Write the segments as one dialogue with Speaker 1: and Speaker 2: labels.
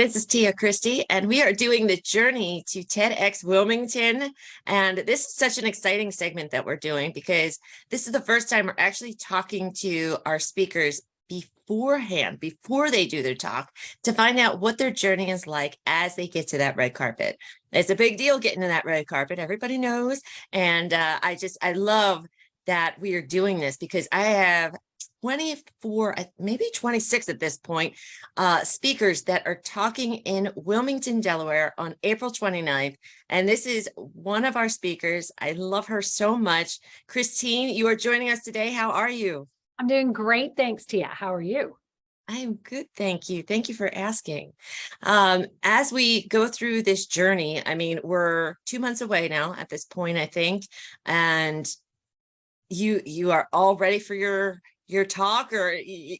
Speaker 1: This is Cristy, and we are doing the journey to TEDxWilmington. And this is such an exciting segment that we're doing because this is the first time we're actually talking to our speakers beforehand, before they do their talk, to find out what their journey is like as they get to that red carpet. It's a big deal getting to that red carpet, everybody knows. And I love that we are doing this because I have 24, maybe 26 at this point, speakers that are talking in Wilmington, Delaware on April 29th. And this is one of our speakers. I love her so much. Christine, you are joining us today. How are you?
Speaker 2: I'm doing great. Thanks, Tia. How are you?
Speaker 1: I'm good. Thank you. Thank you for asking. As we go through this journey, I mean, we're 2 months away now at this point, I think. And you are all ready for your talk, or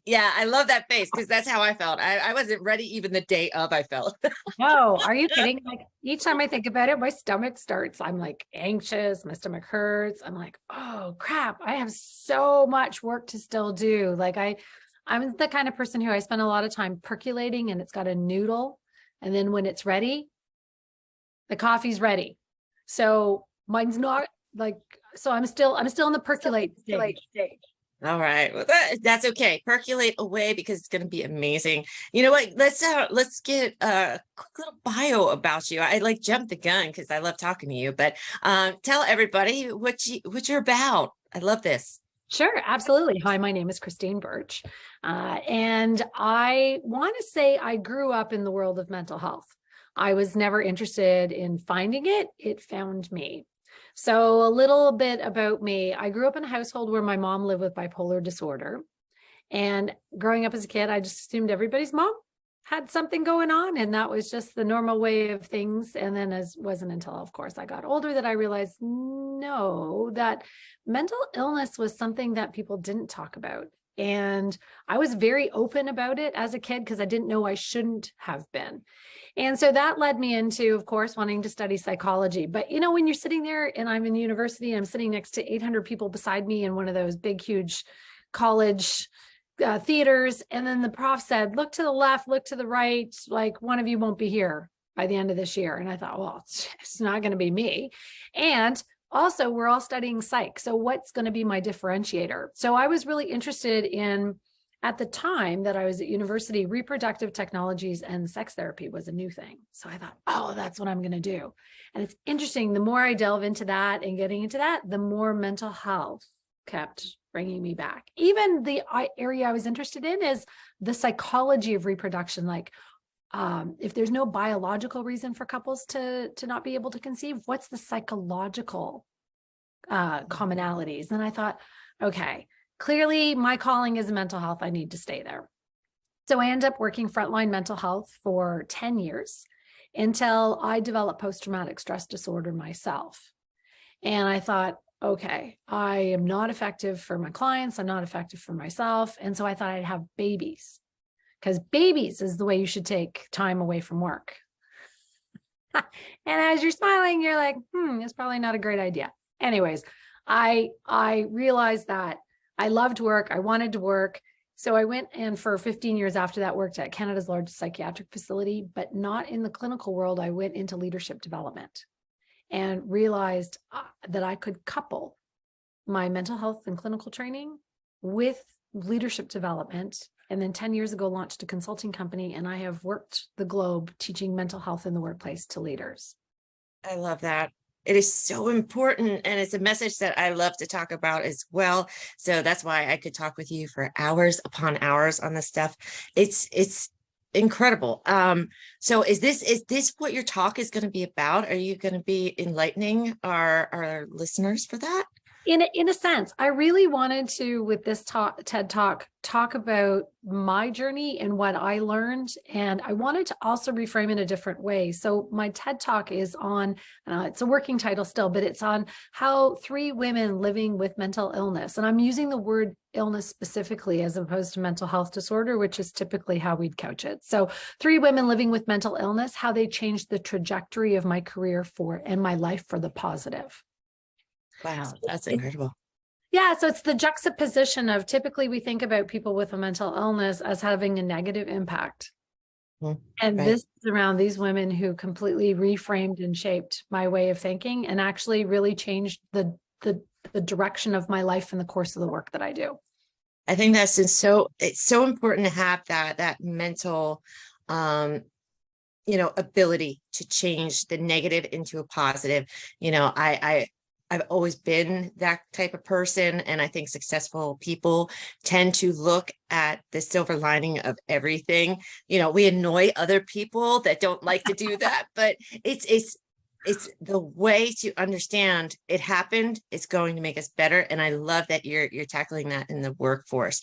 Speaker 1: yeah, I love that face because that's how I felt. I wasn't ready even the day of. I felt.
Speaker 2: No, are you kidding? Like each time I think about it, my stomach starts. I'm like anxious, my stomach hurts. I'm like, oh crap, I have so much work to still do. Like I'm the kind of person who I spend a lot of time percolating and it's got a noodle. And then when it's ready, the coffee's ready. So mine's not like, so I'm still in the percolate stage.
Speaker 1: All right. Well, that's okay. Percolate away because it's going to be amazing. You know what? Let's get a quick little bio about you. I like jumped the gun because I love talking to you, but tell everybody what you're about. I love this.
Speaker 2: Sure, absolutely. Hi, my name is Christine Burych. And I want to say I grew up in the world of mental health. I was never interested in finding it. It found me. So a little bit about me. I grew up in a household where my mom lived with bipolar disorder. And growing up as a kid, I just assumed everybody's mom had something going on. And that was just the normal way of things. And then it wasn't until, of course, I got older that I realized, no, that mental illness was something that people didn't talk about. And I was very open about it as a kid because I didn't know I shouldn't have been. And so that led me into, of course, wanting to study psychology. But, you know, when you're sitting there and I'm in university and I'm sitting next to 800 people beside me in one of those big, huge college theaters. And then the prof said, look to the left, look to the right, like one of you won't be here by the end of this year. And I thought, well, it's not going to be me. And also, we're all studying psych. So what's going to be my differentiator? So I was really interested in, at the time that I was at university, reproductive technologies and sex therapy was a new thing. So I thought, oh, that's what I'm going to do. And it's interesting. The more I delve into that and getting into that, the more mental health kept bringing me back. Even the area I was interested in is the psychology of reproduction. Like, if there's no biological reason for couples to not be able to conceive, what's the psychological commonalities? And I thought, okay, clearly my calling is mental health. I need to stay there. So I ended up working frontline mental health for 10 years until I developed post-traumatic stress disorder myself. And I thought, okay, I am not effective for my clients. I'm not effective for myself. And so I thought I'd have babies, because babies is the way you should take time away from work. And as you're smiling, you're like, it's probably not a great idea. Anyways, I realized that I loved work. I wanted to work. So I went and for 15 years after that worked at Canada's largest psychiatric facility, but not in the clinical world. I went into leadership development and realized that I could couple my mental health and clinical training with leadership development. And then 10 years ago, launched a consulting company, and I have worked the globe teaching mental health in the workplace to leaders.
Speaker 1: I love that. It is so important. And it's a message that I love to talk about as well. So that's why I could talk with you for hours upon hours on this stuff. It's incredible. So is this what your talk is going to be about? Are you going to be enlightening our listeners for that?
Speaker 2: In a sense, I really wanted to, with this TED Talk about my journey and what I learned. And I wanted to also reframe it a different way. So my TED Talk is on, it's a working title still, but it's on how 3 women living with mental illness. And I'm using the word illness specifically as opposed to mental health disorder, which is typically how we'd couch it. So 3 women living with mental illness, how they changed the trajectory of my career and my life for the positive.
Speaker 1: Wow, that's incredible.
Speaker 2: Yeah, so it's the juxtaposition of, typically we think about people with a mental illness as having a negative impact And
Speaker 1: Right.
Speaker 2: this is around these women who completely reframed and shaped my way of thinking and actually really changed the direction of my life and the course of the work that I do.
Speaker 1: I think it's so important to have that mental, um, ability to change the negative into a positive. I've always been that type of person. And I think successful people tend to look at the silver lining of everything. We annoy other people that don't like to do that, but it's the way to understand it happened. It's going to make us better. And I love that you're tackling that in the workforce.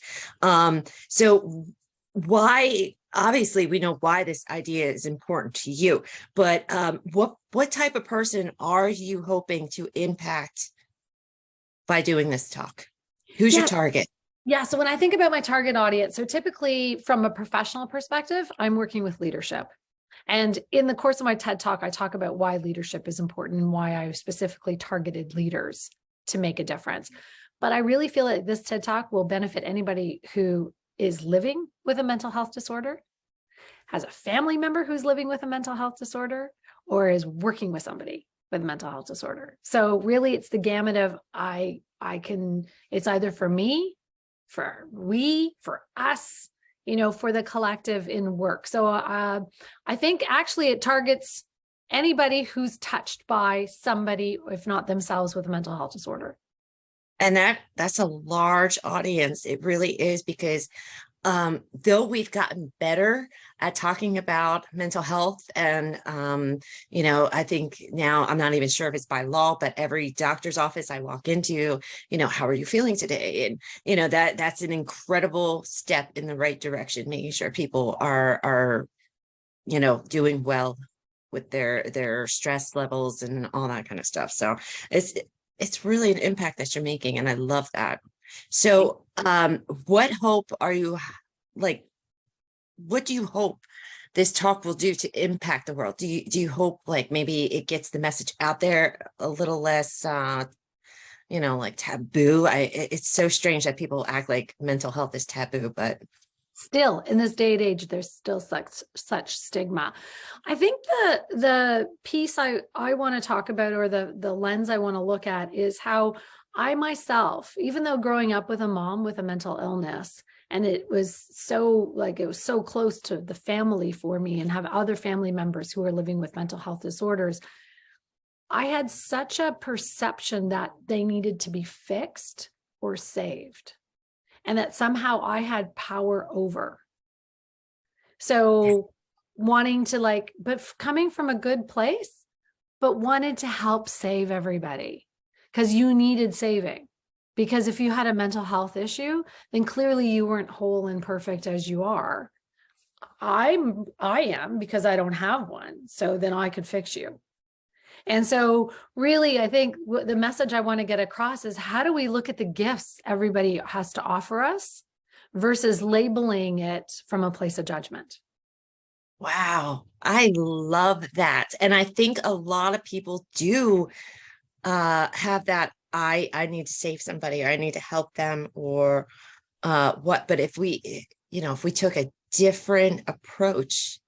Speaker 1: So why, obviously we know why this idea is important to you, but what type of person are you hoping to impact by doing this talk? Who's your
Speaker 2: Yeah.
Speaker 1: target?
Speaker 2: Yeah. So when I think about my target audience, so typically from a professional perspective, I'm working with leadership. And in the course of my TED Talk, I talk about why leadership is important and why I specifically targeted leaders to make a difference. But I really feel like this TED Talk will benefit anybody who is living with a mental health disorder, has a family member who's living with a mental health disorder, or is working with somebody with a mental health disorder. So really it's the gamut of it's either for me, for we, for us, for the collective in work. So I think actually it targets anybody who's touched by somebody, if not themselves, with a mental health disorder.
Speaker 1: And that's a large audience. It really is, because though we've gotten better at talking about mental health, and I think now, I'm not even sure if it's by law, but every doctor's office I walk into, how are you feeling today? And that's an incredible step in the right direction, making sure people are doing well with their stress levels and all that kind of stuff. So it's really an impact that you're making, and I love that. So what hope are you, like, what do you hope this talk will do to impact the world? Do you hope, like, maybe it gets the message out there a little less like taboo? It's so strange that people act like mental health is taboo, but
Speaker 2: Still in this day and age, there's still such stigma. I think the piece I want to talk about, or the lens I want to look at, is how I myself, even though growing up with a mom with a mental illness, and it was so close to the family for me, and have other family members who are living with mental health disorders, I had such a perception that they needed to be fixed or saved, and that somehow I had power over. So wanting to but coming from a good place, but wanted to help save everybody because you needed saving. Because if you had a mental health issue, then clearly you weren't whole and perfect as you are. I am, because I don't have one. So then I could fix you. And so really, I think the message I want to get across is, how do we look at the gifts everybody has to offer us versus labeling it from a place of judgment?
Speaker 1: wow, I love that. And I think a lot of people do have that, I need to save somebody, or I need to help them, or what. But if we took a different approach,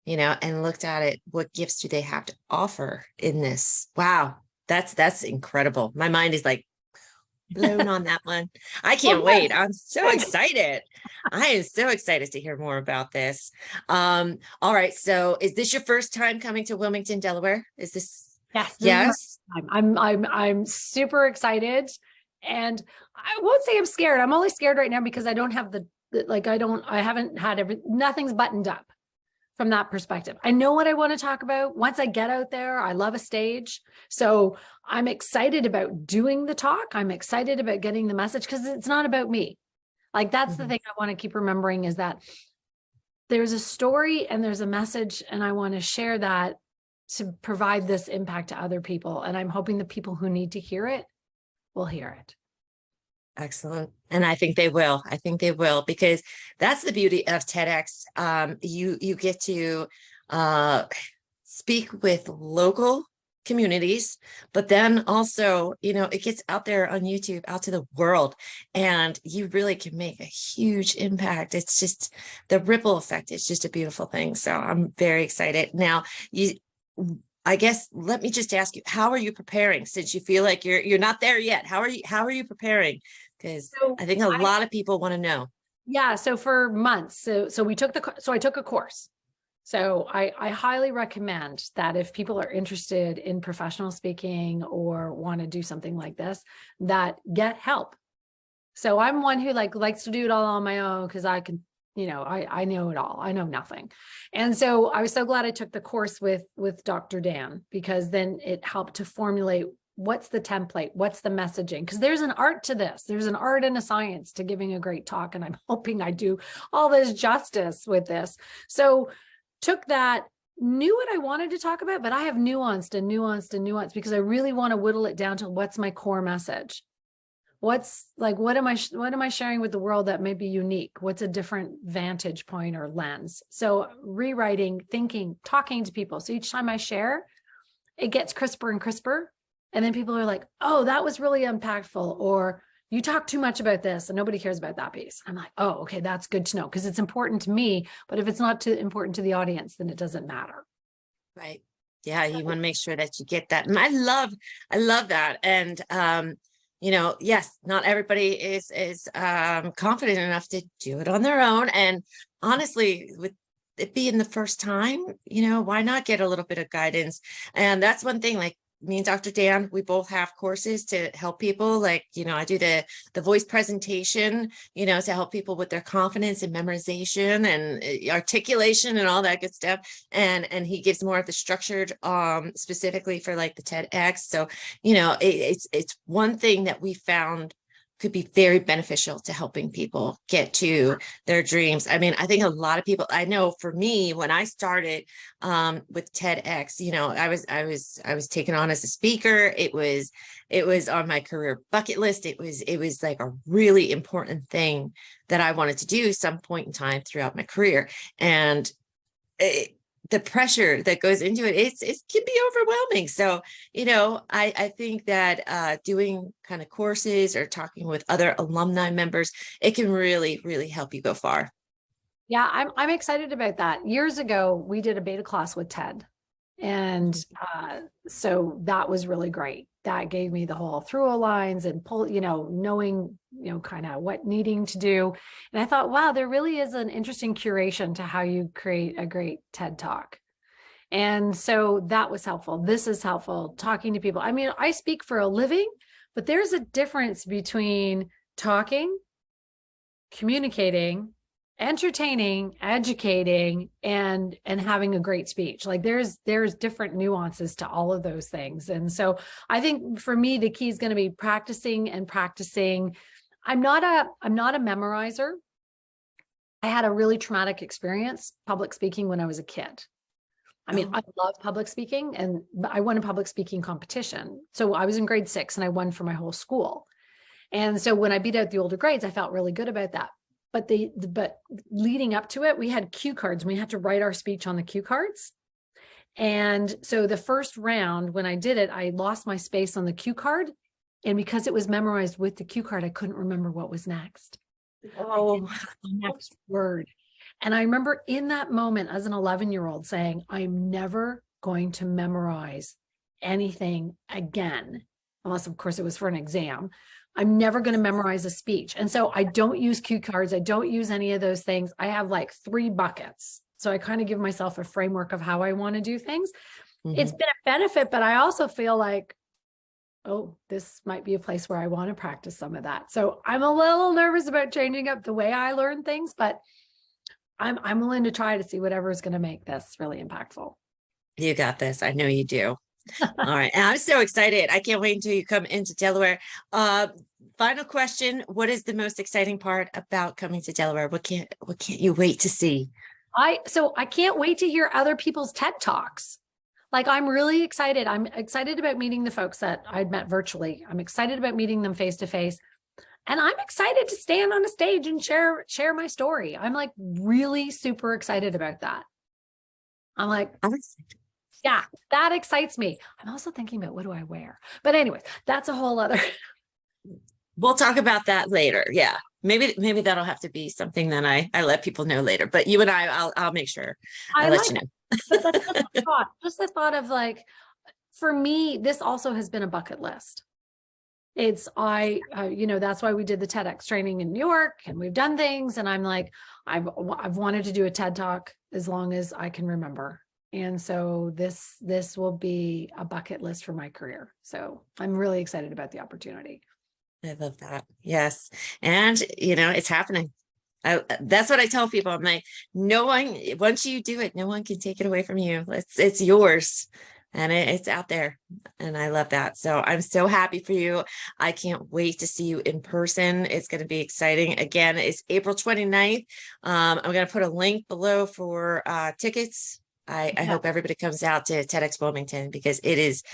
Speaker 1: and looked at it, what gifts do they have to offer in this? Wow, that's incredible. My mind is like blown on that one. I can't wait. I'm so excited. I am so excited to hear more about this. All right. So is this your first time coming to Wilmington, Delaware? Is this?
Speaker 2: Yes.
Speaker 1: Yes.
Speaker 2: I'm super excited, and I won't say I'm scared. I'm only scared right now because I don't have I haven't had nothing's buttoned up from that perspective. I know what I want to talk about. Once I get out there, I love a stage. So I'm excited about doing the talk. I'm excited about getting the message, because it's not about me. That's the thing I want to keep remembering, is that there's a story and there's a message, and I want to share that to provide this impact to other people. And I'm hoping the people who need to hear it will hear it.
Speaker 1: Excellent. And I think they will. I think they will, because that's the beauty of TEDx. You get to speak with local communities, but then also, it gets out there on YouTube, out to the world, and you really can make a huge impact. It's just the ripple effect. It's just a beautiful thing. So I'm very excited. Now, I guess, let me just ask you, how are you preparing, since you feel like you're not there yet? How are you preparing? Because I think a lot of people want to know.
Speaker 2: Yeah. So for months, so I took a course. So I highly recommend that if people are interested in professional speaking or want to do something like this, that get help. So I'm one who likes to do it all on my own because I can, I know it all. I know nothing. And so I was so glad I took the course with Dr. Dan, because then it helped to formulate what's the template, what's the messaging, because there's an art to this. There's an art and a science to giving a great talk. And I'm hoping I do all this justice with this. So took that, knew what I wanted to talk about, but I have nuanced because I really want to whittle it down to what's my core message. What am I sharing with the world that may be unique? What's a different vantage point or lens? So rewriting, thinking, talking to people. So each time I share, it gets crisper and crisper. And then people are like, oh, that was really impactful. Or you talk too much about this and nobody cares about that piece. I'm like, oh, okay, that's good to know, because it's important to me. But if it's not too important to the audience, then it doesn't matter.
Speaker 1: Right. Yeah. You want to make sure that you get that. And I love that. And, yes, not everybody is confident enough to do it on their own. And honestly, with it being the first time, why not get a little bit of guidance? And that's one thing, like, me and Dr. Dan, we both have courses to help people. Like, I do the voice presentation, to help people with their confidence and memorization and articulation and all that good stuff. And he gives more of the structured, specifically for like the TEDx. So, it's one thing that we found could be very beneficial to helping people get to their dreams. I mean, I think a lot of people, I know for me, when I started with TEDx, I was taken on as a speaker. It was on my career bucket list. It was like a really important thing that I wanted to do some point in time throughout my career. And the pressure that goes into it, it can be overwhelming. So, I think that doing kind of courses or talking with other alumni members, it can really, really help you go far.
Speaker 2: Yeah, I'm excited about that. Years ago, we did a beta class with TED. And so that was really great. That gave me the whole through lines and pull, knowing, kind of what needing to do. And I thought, wow, there really is an interesting curation to how you create a great TED Talk. And so that was helpful. This is helpful, talking to people. I mean, I speak for a living, but there's a difference between talking, communicating, entertaining, educating, and having a great speech. Like there's different nuances to all of those things. And so I think for me, the key is going to be practicing and practicing. I'm not a memorizer. I had a really traumatic experience public speaking when I was a kid. I mean, I love public speaking, and I won a public speaking competition. So I was in grade 6 and I won for my whole school. And so when I beat out the older grades, I felt really good about that. But leading up to it, we had cue cards. We had to write our speech on the cue cards. And so the first round, when I did it, I lost my space on the cue card. And because it was memorized with the cue card, I couldn't remember what was next.
Speaker 1: Oh,
Speaker 2: the next word. And I remember in that moment as an 11-year-old saying, I'm never going to memorize anything again, unless of course it was for an exam. I'm never going to memorize a speech. And so I don't use cue cards. I don't use any of those things. I have like 3 buckets. So I kind of give myself a framework of how I want to do things. Mm-hmm. It's been a benefit, but I also feel like, oh, this might be a place where I want to practice some of that. So I'm a little nervous about changing up the way I learn things, but I'm willing to try to see whatever is going to make this really impactful.
Speaker 1: You got this. I know you do. All right. And I'm so excited. I can't wait until you come into Delaware. Final question. What is the most exciting part about coming to Delaware? What can't you wait to see?
Speaker 2: I can't wait to hear other people's TED Talks. Like, I'm really excited. I'm excited about meeting the folks that I'd met virtually. I'm excited about meeting them face to face. And I'm excited to stand on a stage and share my story. I'm like really super excited about that. I'm excited. Yeah, that excites me. I'm also thinking about what do I wear? But anyways, that's a whole other.
Speaker 1: We'll talk about that later. Yeah. Maybe that'll have to be something that I let people know later. But you and I'll make sure I
Speaker 2: I
Speaker 1: let
Speaker 2: like
Speaker 1: you
Speaker 2: it.
Speaker 1: know.
Speaker 2: But that's just the thought of like, for me, this also has been a bucket list. It's that's why we did the TEDx training in New York, and we've done things, and I'm like, I've wanted to do a TED talk as long as I can remember. And so this will be a bucket list for my career. So I'm really excited about the opportunity.
Speaker 1: I love that. Yes. And it's happening. That's what I tell people. I'm like, no one, once you do it, no one can take it away from you. It's yours, and it's out there. And I love that. So I'm so happy for you. I can't wait to see you in person. It's going to be exciting. Again, it's April 29th. I'm going to put a link below for tickets. I
Speaker 2: Yeah.
Speaker 1: hope everybody comes out to TEDx Wilmington, because it is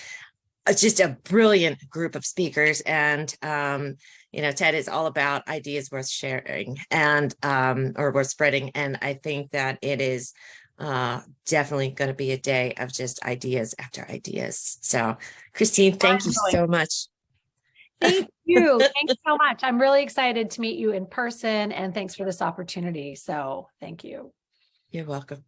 Speaker 1: just a brilliant group of speakers. And TED is all about ideas worth sharing and or worth spreading. And I think that it is definitely going to be a day of just ideas after ideas. So Christine, thank you so much.
Speaker 2: Thank you. Thanks so much. I'm really excited to meet you in person, and thanks for this opportunity. So thank you.
Speaker 1: You're welcome.